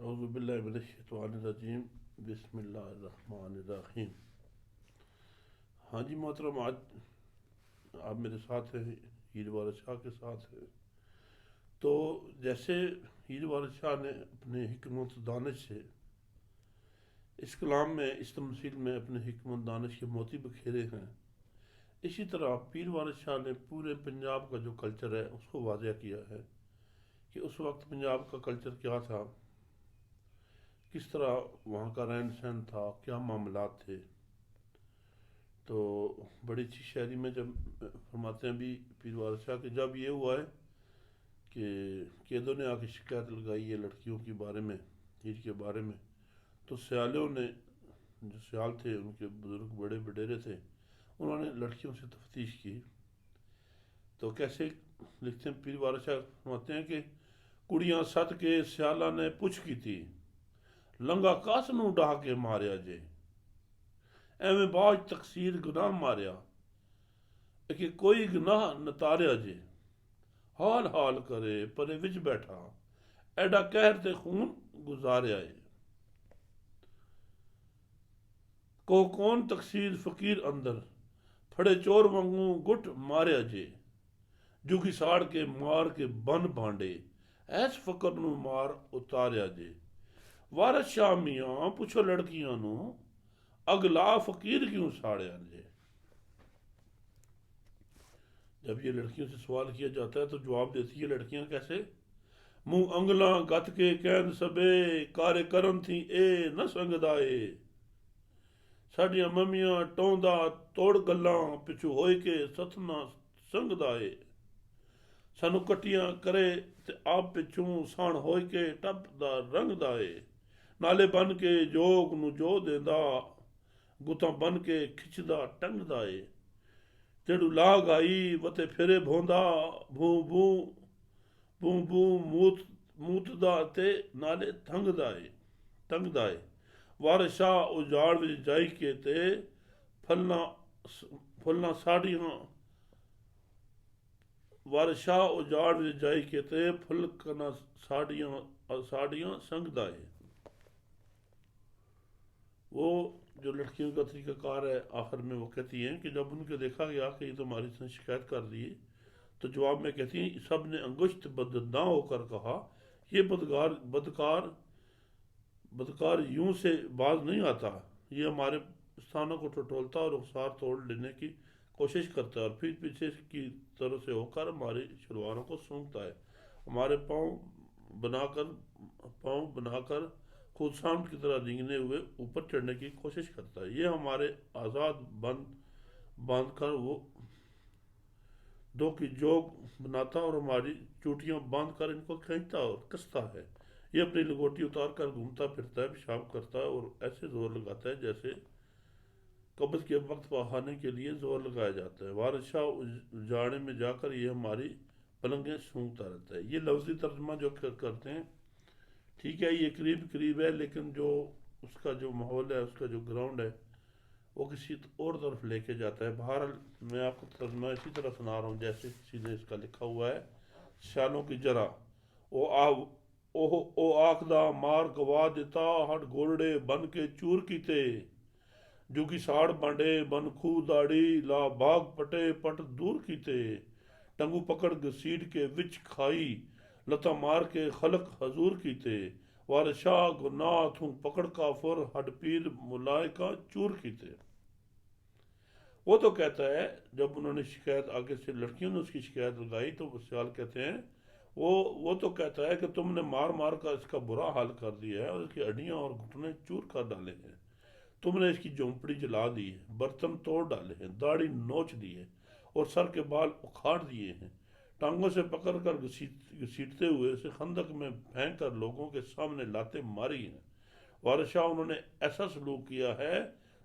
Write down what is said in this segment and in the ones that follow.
औज़ुबिल्लाहिमिनश्शैतानिर्रजीम बिस्मिल्लाहिर्रहमानिर्रहीम। हाँ जी मोहतरम, आज आप मेरे साथ हैं, हीर वारिस शाह के साथ हैं। तो जैसे हीर वारिस शाह ने अपने हिकमत दानिश से इस कलाम में, इस तमसील में अपने हिकमत दानिश के मोती बखेरे हैं, इसी तरह पीर वारिस शाह ने पूरे पंजाब का जो कल्चर है उसको वाज़ह किया है कि उस वक्त पंजाब का कल्चर क्या था, किस तरह वहाँ का रहन सहन था, क्या मामलात थे। तो बड़ी अच्छी शायरी में जब फरमाते हैं भी पीर वारिस शाह कि जब ये हुआ है कि कैदों ने आके शिकायत लगाई है लड़कियों के बारे में, हीर के बारे में, तो सयालों ने, जो सयाल थे उनके बुजुर्ग बड़े वडेरे थे, उन्होंने लड़कियों से तफ्तीश की। तो कैसे लिखते हैं पीर वारिस शाह, फरमाते हैं कि कुड़ियाँ सत के सयाला ने पुछ की थी, लंगा कस नूं डाह के मारिया जे, एवें बाज तकसीर गुनाह मारिया, कि कोई गुनाह नतारिया जे, हाल हाल करे परे विच बैठा, एडा कहर ते खून गुजारिया है। को कौन तकसीर फकीर अंदर, फड़े चोर वांगू गुट मारिया जे, जुगी साड़ के मार के बन भांडे, ऐस फकर नू मार उतारिया जे। वारिस शाह मियाँ पुछो लड़कियां नू, अगला फकीर क्यों साड़िया जे। जब ये लड़कियों से सवाल किया जाता है तो जवाब देती है लड़कियां कैसे, मुंह अंगला गत के कहन सबे, कार्य करन थी ए न संगदाए, साडियां मम्मियां टोंदा तोड़ गल्लां, पिछू होए के सथना संगदाए, सानू कट्टियां करे ते आप पिछू साण होए के टप दा रंग दाए, नाले बन के जोग नू जो देंदा, गुतां बन के खिचदा टंग दाए, तेड़ू लाग आई वते फेरे भोंदा, भू भू बू बू मूतदा ते नाले तंगदा है। वारिस शाह उजाड़ विच जाई के ते फलना साड़ियां, वारिस शाह उजाड़ विच जाई के ते फलकना साड़ियां संगदा है। वो जो लड़कियों का तरीक़ाकार है, आखिर में वो कहती हैं कि जब उनको देखा गया कि ये तो हमारी से शिकायत कर रही है, तो जवाब में कहती हैं, सब ने अंगुश्त बदना होकर कहा, ये बदकार यूं से बाज नहीं आता, ये हमारे स्थानों को टटोलता और रुखसार तोड़ लेने की कोशिश करता है, और फिर पीछे की तरफ से होकर हमारी शलवारों को सूंघता है, हमारे पाँव बनाकर खुद सांड की तरह रेंगने हुए ऊपर चढ़ने की कोशिश करता है, ये हमारे आज़ाद बांध कर वो दो की जोग बनाता और हमारी चूटियां बांध कर इनको खींचता और कसता है, ये अपनी लंगोटी उतार कर घूमता फिरता है, पेशाब करता है और ऐसे जोर लगाता है जैसे कब्ज के वक्त बहाने के लिए जोर लगाया जाता है। वारिस शाह उजाड़े में जाकर ये हमारी पलंगें सूंघता रहता है। ये लफ्जी तर्जमा जो करते हैं, ठीक है, ये करीब करीब है, लेकिन जो उसका जो माहौल है, उसका जो ग्राउंड है, वो किसी और तरफ लेके जाता है। बहरहाल मैं आपको तर्जमा इसी तरह सुना रहा हूँ जैसे किसी ने इसका लिखा हुआ है। शालों की जरा ओ आखदा मार गवा देता, हट गोरड़े बन के चूर कीते, जुगी साड़ बांडे बन खूह दाड़ी, ला बाग पटे पट दूर कीते, टंगू पकड़ घसीट के विच खाई, लता मार के खलक हजूर कीते, वारिस शाह गुनाह थू पकड़ काफुर, हड पीर मुलाय का चूर कीते। वो तो कहता है, जब उन्होंने शिकायत आगे से लड़कियों ने उसकी शिकायत लगाई तो सयाल कहते हैं, वो तो कहता है कि तुमने मार मार कर इसका बुरा हाल कर दिया है और इसकी हड्डियां और घुटने चूर कर डाले हैं, तुमने इसकी झोंपड़ी जला दी है, बर्तन तोड़ डाले हैं, दाढ़ी नोच दी है और सर के बाल उखाड़ दिए हैं, टांगों से पकड़ कर घसीटते हुए इसे खंदक में फेंक कर लोगों के सामने लाते मारी हैं। वारिस शाह, उन्होंने ऐसा सलूक किया है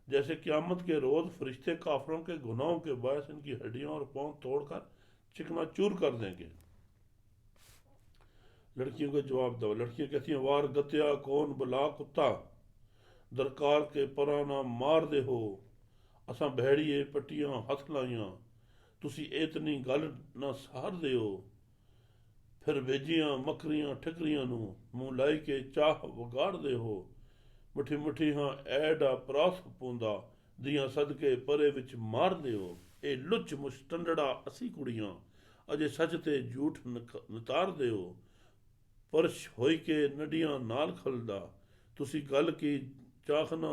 जैसे क़यामत के रोज़ फरिश्ते काफरों के गुनाहों के बायस इनकी हड्डियां और पांव तोड़कर चिकनाचूर कर देंगे। लड़कियों का जवाब दो। लड़कियां कहती हैं, वार गत्या कौन बुला कुत्ता, दरकार के पराना मार दे हो, असा भैड़िए पट्टियां हथ लाइयां, तुसी इतनी गल ना सहार दे हो, ਫਿਰ ਵੇਜੀਆਂ ਮਕਰੀਆਂ ਠਕਰੀਆਂ ਨੂੰ ਮੂੰਹ ਲਾਈ ਕੇ ਚਾਹ ਵਿਗਾੜਦੇ ਹੋ। ਮੁੱਠੀ ਮੁੱਠੀ ਹਾਂ ਐਡਾ ਪਰਾਸ ਪੂੰਦਾ ਦੀਆਂ ਸਦਕੇ ਪਰੇ ਵਿੱਚ ਮਾਰਦੇ ਹੋ। ਇਹ ਲੁੱਚ ਮੁਸ਼ਟੰਡੜਾ ਅਸੀਂ ਕੁੜੀਆਂ ਅਜੇ ਸੱਚ ਤੇ ਝੂਠ ਨਤਾਰਦੇ ਹੋ। ਪਰਸ਼ ਹੋਈ ਕੇ ਨਡੀਆਂ ਨਾਲ ਖਲਦਾ ਤੁਸੀਂ ਗੱਲ ਕੀ ਚਾਖਨਾ।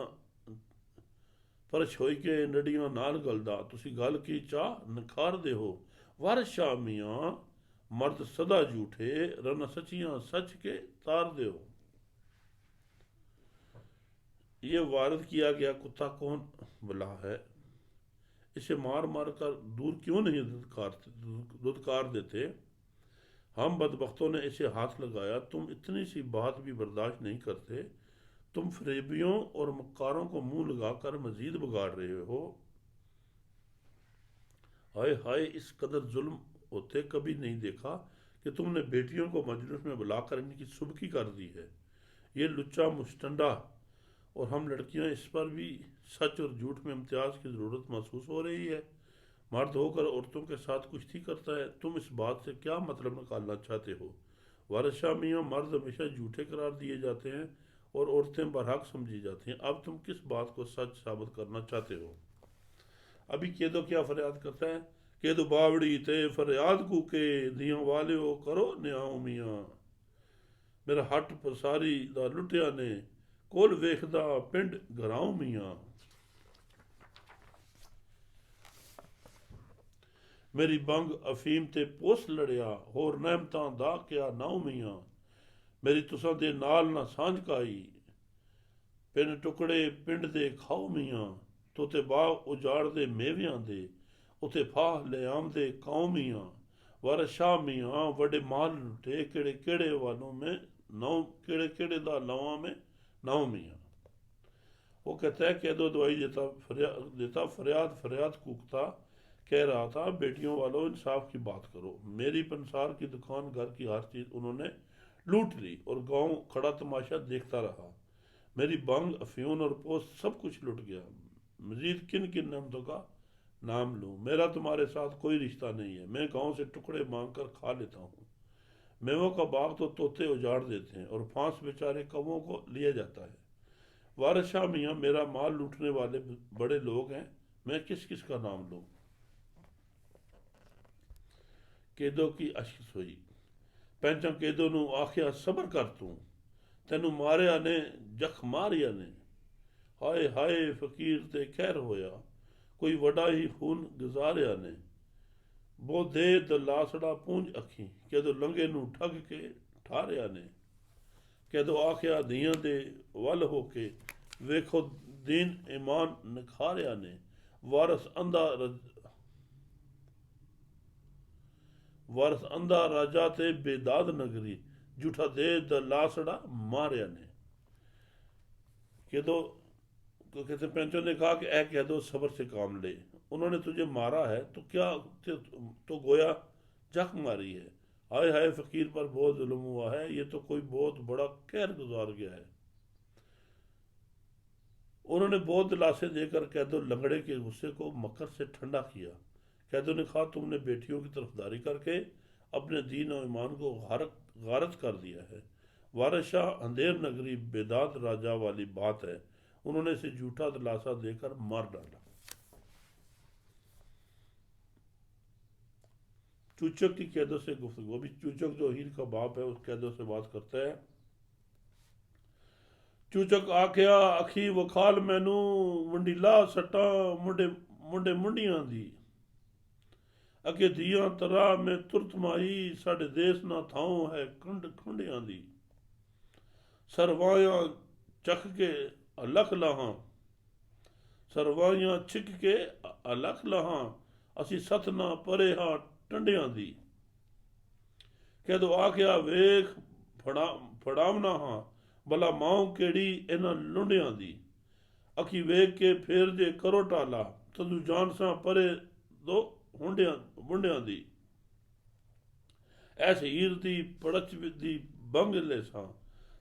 ਪਰਸ਼ ਹੋਈ ਕੇ ਨਡੀਆਂ ਨਾਲ ਗਲਦਾ ਤੁਸੀਂ ਗੱਲ ਕੀ ਚਾਹ ਨਖਾਰਦੇ ਹੋ। ਵਾਰਸ਼ਾ ਮੀਆਂ मर्द सदा झूठे रन सचियां सच के तार दो। ये वारद किया गया कुत्ता कौन भला है, इसे मार मार कर दूर क्यों नहीं दुदकार देते। हम बदबख्तों ने इसे हाथ लगाया, तुम इतनी सी बात भी बर्दाश्त नहीं करते। तुम फरेबियों और मक्कारों को मुंह लगाकर मजीद बिगाड़ रहे हो। हाय हाय, इस कदर जुल्म होते कभी नहीं देखा कि तुमने बेटियों को मजलिस में बुलाकर इनकी सुबकी कर दी है। ये लुच्चा मुस्टंडा और हम लड़कियां, इस पर भी सच और झूठ में इम्तियाज की ज़रूरत महसूस हो रही है। मर्द होकर औरतों के साथ कुश्ती करता है, तुम इस बात से क्या मतलब निकालना चाहते हो। वारशा मियाँ, मर्द हमेशा झूठे करार दिए जाते हैं और औरतें बरहक समझी जाती हैं। अब तुम किस बात को सच साबित करना चाहते हो। अभी केदो क्या फरियाद करता है कि दो बावड़ी ते फरियाद कूके दियां वाले हो करो न्याओ मियाँ। मेरा हट पसारी दा लुटिया ने कोल वेखदा पिंड घराओ मियाँ। मेरी बंग अफीम ते पोस लड़िया होर नहमतां दा क्या नाओ मियाँ। मेरी तुसां दे नाल ना सांझ काई पिन टुकड़े पिंड दे खाओ मियाँ। तोते बाग उजाड़ दे मेवियां दे उते फाह ले आमदे कौमियाँ। वर शाह मियाँ वडे माल लुटे केड़े केड़े वालों में नौ केड़े केड़े दा लवा में नौ मियाँ। वो कहता है कह दो दवाई देता फरियाद फरियाद कूकता कह रहा था, बेटियों वालों इंसाफ की बात करो। मेरी पंसार की दुकान घर की हर चीज़ उन्होंने लूट ली और गांव खड़ा तमाशा देखता रहा। मेरी बंग अफ्यून और पोस्ट सब कुछ लुट गया। मजीद किन किन नमतों का नाम लूँ। मेरा तुम्हारे साथ कोई रिश्ता नहीं है। मैं गांव से टुकड़े मांग कर खा लेता हूँ। मेवों का बाग तो तोते उजाड़ देते हैं और फांस बेचारे कौवों को लिया जाता है। वारशाह मियाँ मेरा माल लूटने वाले बड़े लोग हैं, मैं किस किस का नाम लूँ। केदो की अशिश हुई। पैंचा केदो नू आखिया सबर कर तू, तेनू मारिया ने जख मारिया ने। हाय हाय फकीर ते खैर होया, कोई वड़ा ही खून गुजारिया ने। वो दे द लासड़ा पूंज अखी, कदों लंघे नू ठग के ठारिया ने। कदों आखिया दियां दे वल होके वेखो दीन ईमान निखारिया ने। वारस अंधा राजा ते बेदाद नगरी, झूठा दे द लासड़ा मारिया ने। कदों तो कहते पैंचों ने कहा कि ऐ कह दो सबर से काम ले, उन्होंने तुझे मारा है तो क्या तो गोया जख मारी है। हाय हाय फकीर पर बहुत जुल्म हुआ है, ये तो कोई बहुत बड़ा कहर गुजार गया है। उन्होंने बहुत दिलासे देकर कैदो लंगड़े के गुस्से को मकर से ठंडा किया। कैदो ने कहा, तुमने बेटियों की तरफदारी करके अपने दीन और ईमान को गारत कर दिया है। वारशाह अंधेर नगरी बेदाद राजा वाली बात है, उन्होंने इसे झूठा दिलासा देकर मार डाला। चूचक की कैदों से गुफ्तगू। अभी चूचक जो हीर का बाप है उस कैदों से बात करता है। चूचक आख्या अखी वखाल मैनू वंडीला सट्टा मुंडे मुंडे मुंडियां दी। अगे दियां तरा में तुरत माई, साडे देश ना थाओ है कुंड खुंडियां दी। सरवाया चख के अलख लाहां, सरवाइयां छिक के अलख लाहां, असी सत ना परे हां टंडियां दी। कदों आख्या वेख फड़ावना हां, भला माओ केड़ी इन्हां लुंडियां दी। अखी वेख के फेर जे करो टाला, तदू जान सा परे दो बुंडियां दी। ऐस हीर दी पड़च दी बंग ले सां,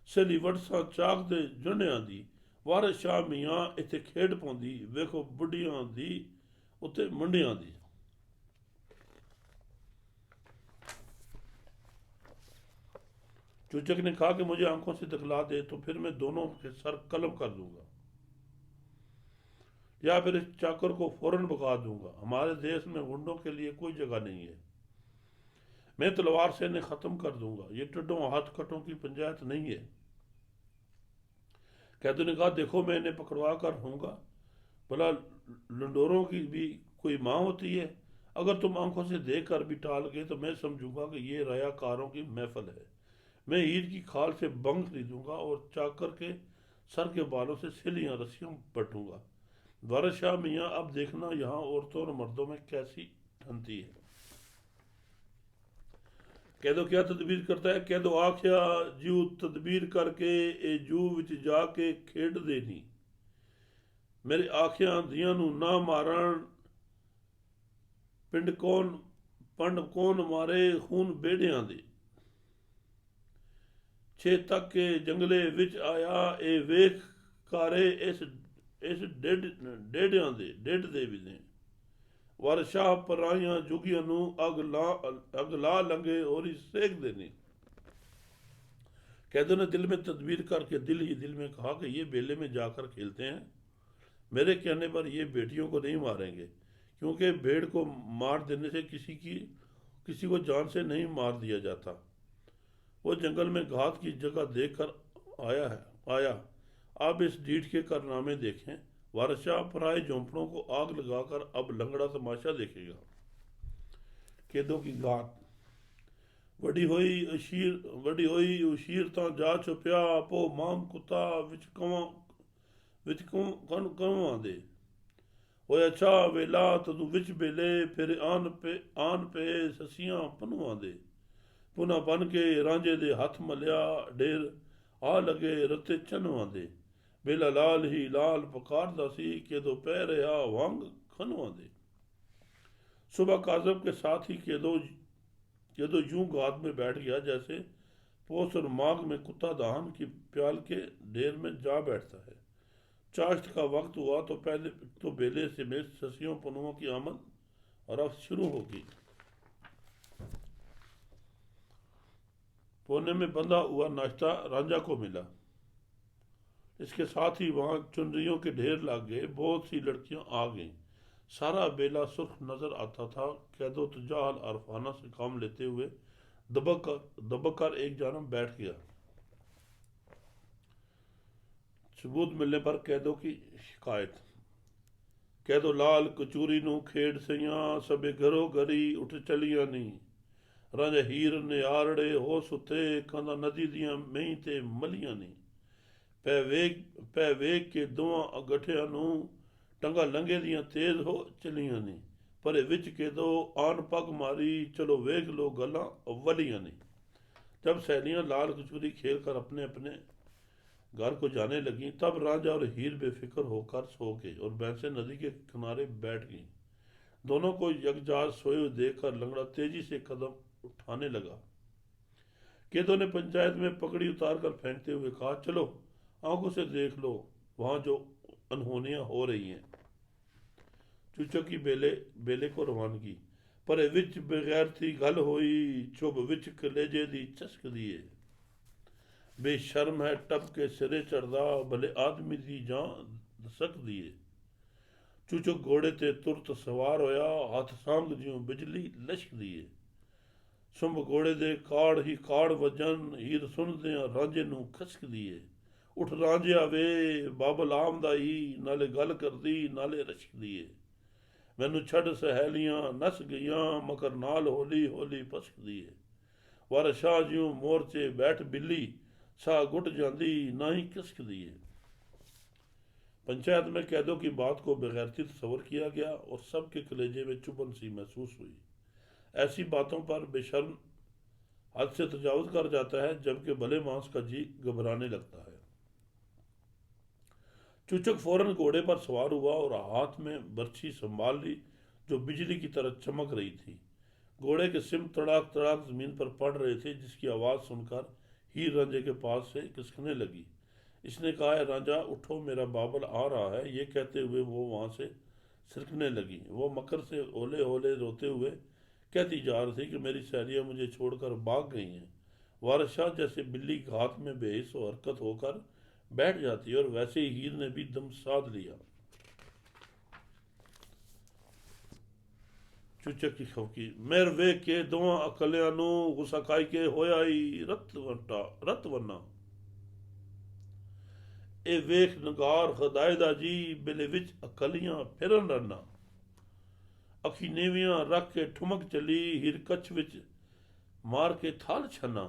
सली वटसा चाक दे जुंडियां दी। वारिस शाह मियाँ इत्थे खेड पौंदी, वेखो बुढ़ियां दी उत्ते मुंडियां दी। चूचक ने कहा कि मुझे आंखों से दिखला दे तो फिर मैं दोनों के सर कलम कर दूंगा, या फिर इस चाकर को फौरन भगा दूंगा। हमारे देश में गुंडों के लिए कोई जगह नहीं है। मैं तलवार से इन्हें खत्म कर दूंगा। ये टिड्डों हाथ कटों की पंचायत नहीं है। कैदू ने कहा, देखो मैं इन्हें पकड़वा कर रहूंगा, भला लंडोरों की भी कोई माँ होती है? अगर तुम आंखों से देख कर भी टाल गए तो मैं समझूंगा कि ये रयाकारों की महफल है। मैं हीर की खाल से बंग खरीदूंगा और चाकर के सर के बालों से सिलियां रस्सियां बटूंगा। वारिस शाह मियाँ, अब देखना यहाँ औरतों और मर्दों में कैसी ठनती है। कैदो क्या तदबीर करता है? कैदो आख्या, जू तदबीर करके ए जू विच जाके खेड देनी। मेरे आख्या धियां नू ना मारन, पिंड कौन पंड कौन मारे खून बेड़ियां दे। छे तक के जंगले विच आया ए वेख कारे इस डेढ़ियां दे डेढ़ दे भी ने। वारिस शाह पराइयां जुगियां नू अग ला लंघे और ही सेक देनी। कैदो ने दिल में तदबीर करके दिल ही दिल में कहा कि ये बेले में जाकर खेलते हैं। मेरे कहने पर ये बेटियों को नहीं मारेंगे, क्योंकि भेड़ को मार देने से किसी को जान से नहीं मार दिया जाता। वो जंगल में घात की जगह देख कर आया। अब इस डीठ के कारनामे देखें। वारिस शाह पराए झोंपड़ों को आग लगाकर अब लंगड़ा तमाशा देखेगा। कैदों की घात। वडी होई उशीर तां जा छुपिया, पो माम कुत्ता विच कवां दे। होए अच्छा वेला तदू विच बेले, फिर आन पे ससियां पनुआ दे। पुना बन के रांझे दे हथ मलिया, ढेर आ लगे रते चनवा दे। बेला लाल ही लाल पकारदा सी, केदो पै रहा वंग खनवा दे। सुबह काजब के साथ ही केदो यूं घात में बैठ गया जैसे पोस और माघ में कुत्ता धान की प्याल के ढेर में जा बैठता है। चाश्त का वक्त हुआ तो पहले तो बेले से में ससियों पनुओं की आमद और अब शुरू होगी। कोने में बंधा हुआ नाश्ता रांझा को मिला। इसके साथ ही वहां चुनरियों के ढेर लग गए। बहुत सी लड़कियां आ गईं। सारा बेला सुर्ख नजर आता था। कैदो तुजाल अरफाना से काम लेते हुए दबक कर एक जानब बैठ गया। सबूत मिलने पर कैदों की शिकायत। कैदो लाल कचूरी नू खेड़ सइयां, सबे घरों घरी उठ चलियां नी। रांझा हीर ने आरड़े हो सुते, कंदा नदी दियां मई ते मलियां नी। पै वेख के दोवां गठियां नू, टंगा लंघे दियां तेज हो चलियां नी। पर विच के दो आन पग मारी, चलो वेख लो गल्लां वलियां नी। जब सहेलियां लाल कचूरी खेल कर अपने अपने घर को जाने लगी, तब रांझा और हीर बेफिक्र होकर सो गए और भैंसें नदी के किनारे बैठ गईं। दोनों को यकजात सोए हुए देखकर लंगड़ा तेजी से कदम उठाने लगा। केदो ने पंचायत में पकड़ी उतार कर फेंकते हुए कहा, चलो आंखों से देख लो वहां जो अनहोनियां हो रही हैं। चूचो की बेले को रवानगी। पर विच बगैर थी गल होई, चुभ विच कलेजे दी चस्क दिए। बेशर्म है टप के सिरे चढ़दा, भले आदमी दी जान दसक दिए। चूचो घोड़े ते तुरत सवार होया, हथ सांभ जियों बिजली लश्क दिए। सुंभ घोड़े दे काड़ ही काड़ वजन, हीर सुनदियां रांझे नू खसक दिए। उठ रांझिया वे, बाबल आमदाई, नाले गल करदी नाले रश्क दिए। मैनू छड़ सहेलियां नस गईयां, मकर नाल होली होली पसक दिए। वारिस शाह जियों मोर्चे बैठ बिल्ली, साह गुट जांदी ना ही किसक दिए। पंचायत में कैदों की बात को बेगैरती तस्वर किया गया और सबके कलेजे में चुभन सी महसूस हुई। ऐसी बातों पर बेशर्म हद से तजावुज कर जाता है, जबकि भले मांस का जी घबराने लगता है। चूचक फौरन घोड़े पर सवार हुआ और हाथ में बर्छी संभाल ली जो बिजली की तरह चमक रही थी। घोड़े के सिम तड़ाक तड़ाक जमीन पर पड़ रहे थे, जिसकी आवाज़ सुनकर हीर रांझे के पास से खिसकने लगी। इसने कहा, है रांझा उठो, मेरा बाबल आ रहा है। ये कहते हुए वो वहां से सिरकने लगी। वो मकर से ओले ओले रोते हुए कहती जा रही थी कि मेरी सहेलियां मुझे छोड़कर भाग गई हैं। वारिस शाह जैसे बिल्ली घात में बेहिस और हरकत होकर बैठ जाती है, और वैसे ही हीर ने भी दम साध लिया। चूचक की खवकी, मेर वेख के दोवां अकलियां नू गुस्सा खाई के होया ही रत वन्ना। ए वेख नगार खुदायदा जी बिले विच अकलियां फिरन रना। अखी नीवियां रख के ठुमक चली, हीर कच्छ विच मार के थाल छना।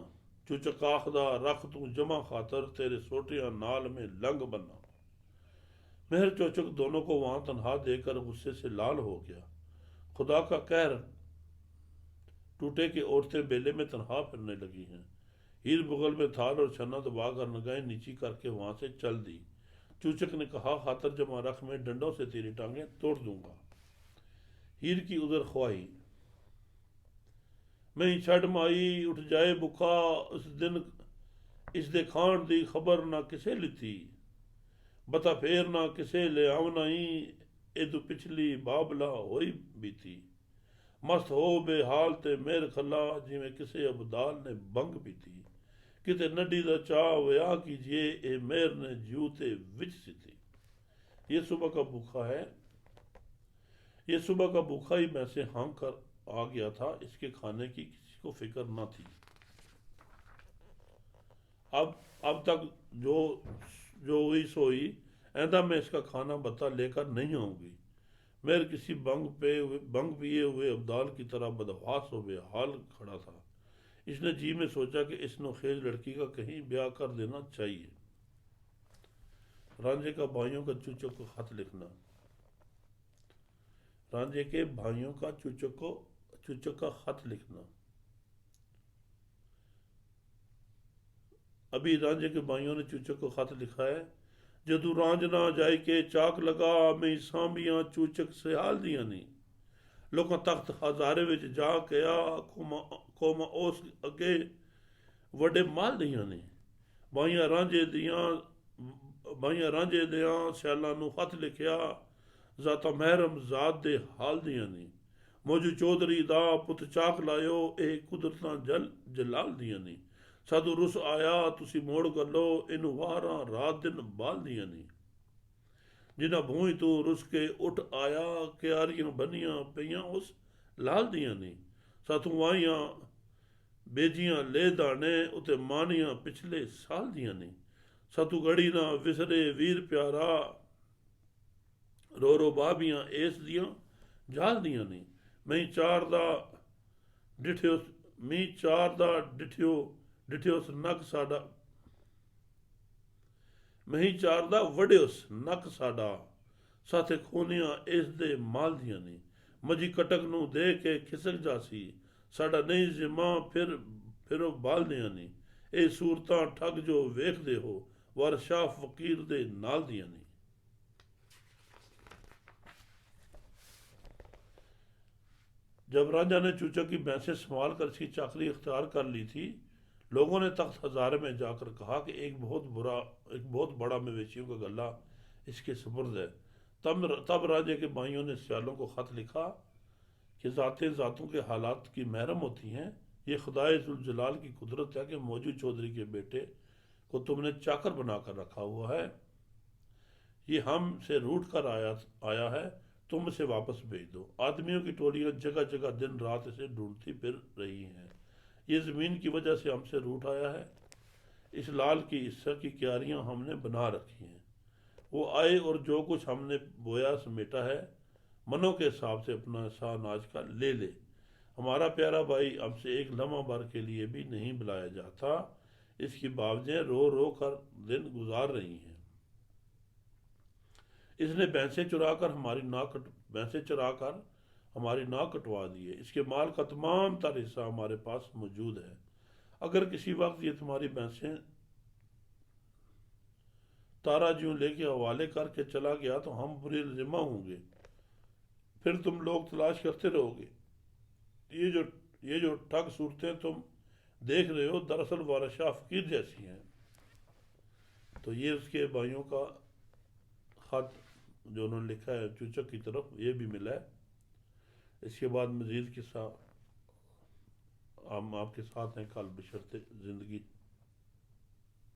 चूचक आखदा रख तू जमा खातर, तेरे सोटियां नाल में लंग बना। मेहर चौचक दोनों को वहां तनहा देकर गुस्से से लाल हो गया। खुदा का कहर टूटे कि औरतें बेले में तनहा फिरने लगी हैं। हीर बुगल में थाल और छन्ना दबाकर नगाहें नीची करके वहां से चल दी। चूचक ने कहा, खातर जमा रख, मैं डंडों से तेरी टांगें तोड़ दूंगा। हीर की उधर ख्वाही, मैं छड़ माई उठ जाए बुखा, उस दिन इस दे खान दी खबर ना किसे लिती। बता फेर ना किसे ले आवना ही, एदू पिछली बाबला होई बीती। मस्त हो बेहाल ते मेर खला, जिमें किसे अबदाल ने बंग पीती। किते नडी दा चाह वया कीजिए, ए मेर ने जूते विच सीती। ये सुबह का भूखा है, ये सुबह का भूखा ही मैं से हाँक कर आ गया था, इसके खाने की किसी को फिक्र न थी। अब तक जो जो हुई सोई, ऐदा मैं इसका खाना बता लेकर नहीं आऊंगी। मेर किसी बंग पिए हुए अब्दाल की तरह बदहवास हो बेहाल खड़ा था। इसने जी में सोचा कि इस नौखेज लड़की का कहीं ब्याह कर देना चाहिए। रांझे का भाइयों का चूचक को खत लिखना। रांझे के भाइयों का चूचक का खत लिखना। अभी रांझे के भाइयों ने चूचक को खत लिखा है। जदू रांझना जाए के चाक लगा, मैं सांबियां चूचक से हाल दिया नहीं। लोग तख्त हजारे विच जा कया, कौम उस अगे वड्डे माल दियां ने। भाइयां रांझे दियां सैलां नू खत लिखिया, जाता महरम जात दे हाल दियां ने। मौजू चौधरी दा पुत चाक लायो, ਇਹ ਕੁਦਰਤਾਂ ਜਲਾਲ ਦੀਆਂ ਨੇ। ਸਾਧੂ ਰੁਸ ਆਇਆ ਤੁਸੀਂ ਮੋੜ ਗੱਲੋ, ਇਹਨੂੰ ਵਾਰਾਂ ਰਾਤ ਦਿਨ ਬਾਲ ਦੀਆਂ ਨੇ। ਜਿਨ੍ਹਾਂ ਭੂਈ ਤੂੰ ਰੁਸ ਕੇ ਉੱਠ ਆਇਆ, ਕਿਆਰੀਆਂ ਬੰਨੀਆਂ ਪਈਆਂ ਉਸ ਲਾਲ ਦੀਆਂ ਨੇ। ਸਾਥੋਂ ਵਾਹੀਆਂ ਬੇਜੀਆਂ ਲੈ ਦਾਣੇ, ਉਤੇ ਮਾਨੀਆਂ ਪਿਛਲੇ ਸਾਲ ਦੀਆਂ ਨੇ। ਸਾਤੂ ਗੜੀ ਨਾ ਵਿਸਰੇ ਵੀਰ ਪਿਆਰਾ, रो रो बाबियां इस दियां जाल दियां ने। मैं चार दा डिठियोस नक साडा, मैं चार दा वड्योस नक साडा। साथे खूनियां इस दे माल दियां ने। मजी कटक नू दे के खिसक जासी, साडा नहीं जिम्मा फिर बाल दियां ने। ਇਹ सूरतां ठग जो वेखदे हो, वार शाह फकीर दे नाल दियां ने। जब राजा ने चूचक की भैंसें संभाल कर इसकी चाकरी इख्तियार कर ली थी, लोगों ने तख्त हजारे में जाकर कहा कि एक बहुत बड़ा मवेशियों का गला इसके सुपुर्द है। तब राजे के भाइयों ने सियालों को खत लिखा कि ज़ातों के हालात की महरम होती हैं। ये खुदाए जुल जलाल की कुदरत है कि मौजूद चौधरी के बेटे को तुमने चाकर बनाकर रखा हुआ है। ये हमसे रूठ कर आया है, तुम इसे वापस भेज दो। आदमियों की टोलियां जगह जगह दिन रात इसे ढूंढती फिर रही हैं। ये ज़मीन की वजह से हमसे रूठ आया है। इस लाल की हिस्सा की क्यारियां हमने बना रखी हैं। वो आए और जो कुछ हमने बोया समेटा है, मनों के हिसाब से अपना हिस्सा अनाज का ले ले। हमारा प्यारा भाई हमसे एक लम्हा भर के लिए भी नहीं बुलाया जाता। इसकी बावजें रो रो कर दिन गुजार रही हैं। इसने भैंसें चुराकर हमारी नाक कटवा दी है। इसके माल का तमाम तर हिस्सा हमारे पास मौजूद है। अगर किसी वक्त ये तुम्हारी भैंसें तारा ज्यों लेके हवाले करके चला गया तो हम बुरे जिम्मा होंगे, फिर तुम लोग तलाश करते रहोगे। ये जो ठग सूरतें तुम देख रहे हो, दरअसल वारिस शाह फकीर जैसी हैं। तो ये उसके भाइयों का खत जो उन्होंने लिखा है चूचक की तरफ, ये भी मिला है। इसके बाद मज़ीद किस्सा हम आपके साथ हैं कल बशर्ते ज़िंदगी